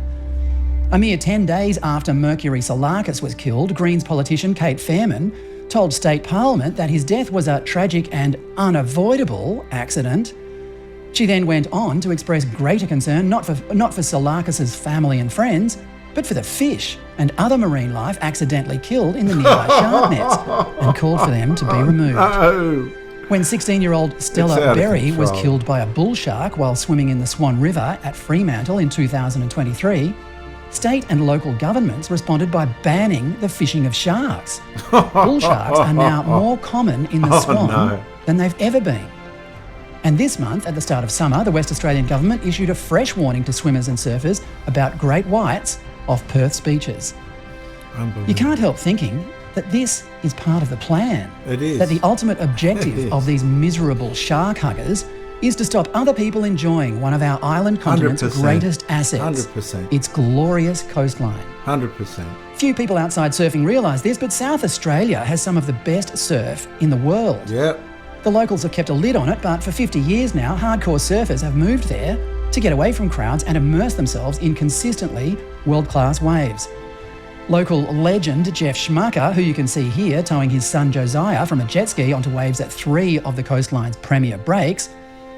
A mere 10 days after Mercury Solarcus was killed, Greens politician Kate Fairman told State Parliament that his death was a tragic and unavoidable accident. She then went on to express greater concern not for Salakis's family and friends, but for the fish and other marine life accidentally killed in the nearby shark nets, and called for them to be removed. No. When 16-year-old Stella Berry was killed by a bull shark while swimming in the Swan River at Fremantle in 2023, state and local governments responded by banning the fishing of sharks. Bull sharks are now more common in the Swan than they've ever been. And this month, at the start of summer, the West Australian government issued a fresh warning to swimmers and surfers about great whites off Perth's beaches. You can't help thinking that this is part of the plan. It is. That the ultimate objective of these miserable shark huggers is to stop other people enjoying one of our island continent's 100%. greatest assets, 100%. its glorious coastline. 100%. Few people outside surfing realise this, but South Australia has some of the best surf in the world. Yep. The locals have kept a lid on it, but for 50 years now, hardcore surfers have moved there to get away from crowds and immerse themselves in consistently world-class waves. Local legend Jeff Schmucker, who you can see here towing his son Josiah from a jet ski onto waves at 3 of the coastline's premier breaks,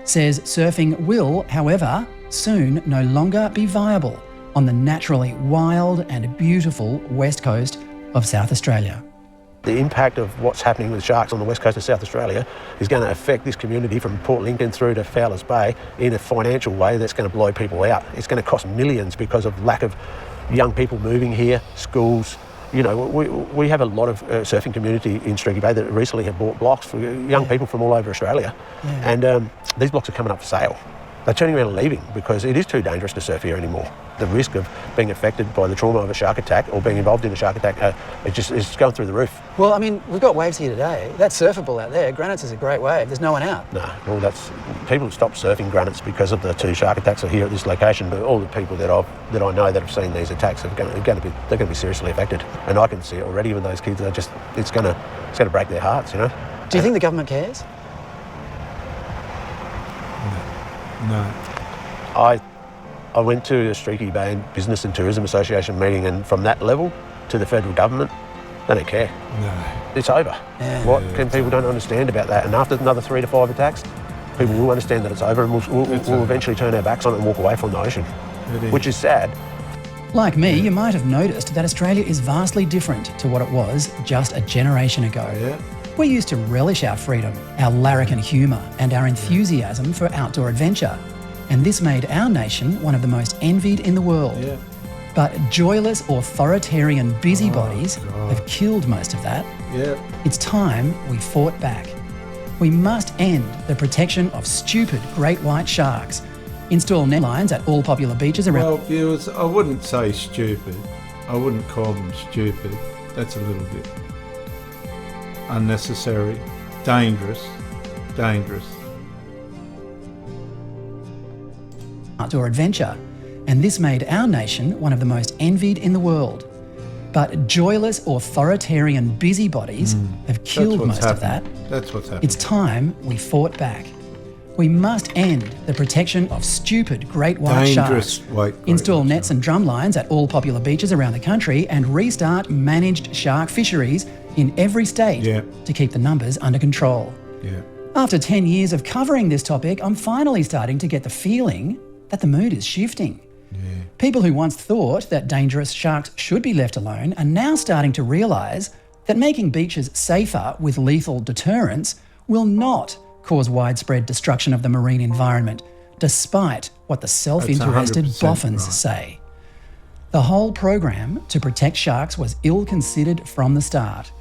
says surfing will, however, soon no longer be viable on the naturally wild and beautiful west coast of South Australia. The impact of what's happening with sharks on the west coast of South Australia is going to affect this community from Port Lincoln through to Fowlers Bay in a financial way that's going to blow people out. It's going to cost millions because of lack of young people moving here, schools. You know, we have a lot of surfing community in Streaky Bay that recently have bought blocks for young people from all over Australia. And these blocks are coming up for sale. They're turning around and leaving because it is too dangerous to surf here anymore. The risk of being affected by the trauma of a shark attack or being involved in a shark attack, it's going through the roof. Well, I mean, we've got waves here today. That's surfable out there. Granites is a great wave. There's no one out. No, well, people have stopped surfing granites because of the 2 shark attacks are here at this location. But all the people that I know that have seen these attacks they're going to be seriously affected. And I can see it already with those kids. It's going to break their hearts, you know. Do you think the government cares? No. I went to a Streaky Bay Business and Tourism Association meeting, and from that level to the federal government, they don't care. No. It's over. What can people don't understand about that? And after another 3 to 5 attacks, people will understand that it's over, and we'll eventually turn our backs on it and walk away from the ocean, which is sad. Like me, you might have noticed that Australia is vastly different to what it was just a generation ago. We used to relish our freedom, our larrikin humour, and our enthusiasm for outdoor adventure. And this made our nation one of the most envied in the world. But joyless authoritarian busybodies have killed most of that. It's time we fought back. We must end the protection of stupid great white sharks. Install net lines at all popular beaches around... Well, viewers, I wouldn't say stupid. I wouldn't call them stupid. That's a little bit unnecessary. Dangerous. Outdoor adventure, and this made our nation one of the most envied in the world. But joyless authoritarian busybodies have killed most of that. That's what's happening. It's time we fought back. We must end the protection of stupid great white sharks. Install nets and drum lines at all popular beaches around the country and restart managed shark fisheries in every state to keep the numbers under control. After 10 years of covering this topic, I'm finally starting to get the feeling that the mood is shifting. People who once thought that dangerous sharks should be left alone are now starting to realise that making beaches safer with lethal deterrents will not cause widespread destruction of the marine environment, despite what the self-interested boffins say. The whole program to protect sharks was ill-considered from the start.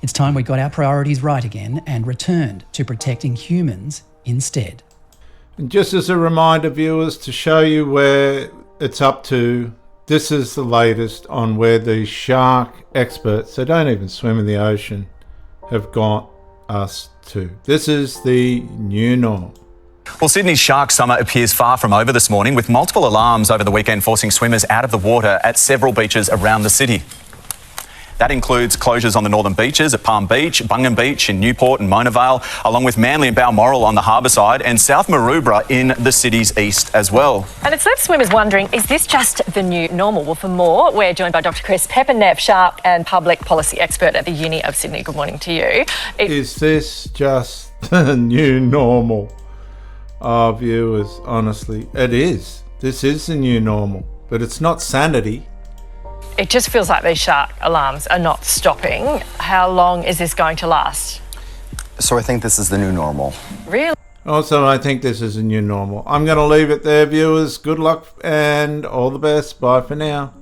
It's time we got our priorities right again and returned to protecting humans instead. And just as a reminder, viewers, to show you where it's up to, this is the latest on where these shark experts, they don't even swim in the ocean, have got us to. This is the new norm. Well, Sydney's shark summer appears far from over this morning, with multiple alarms over the weekend forcing swimmers out of the water at several beaches around the city. That includes closures on the northern beaches at Palm Beach, Bungan Beach in Newport and Mona Vale, along with Manly and Balmoral on the harbour side, and South Maroubra in the city's east as well. And it's left swimmers wondering, is this just the new normal? Well, for more, we're joined by Dr Chris Pepperneff, shark and public policy expert at the Uni of Sydney. Good morning to you. Is this just the new normal? Oh, viewers, honestly, it is. This is the new normal, but it's not sanity. It just feels like these shark alarms are not stopping. How long is this going to last? So I think this is the new normal. Really? Also, I think this is a new normal. I'm going to leave it there, viewers. Good luck and all the best. Bye for now.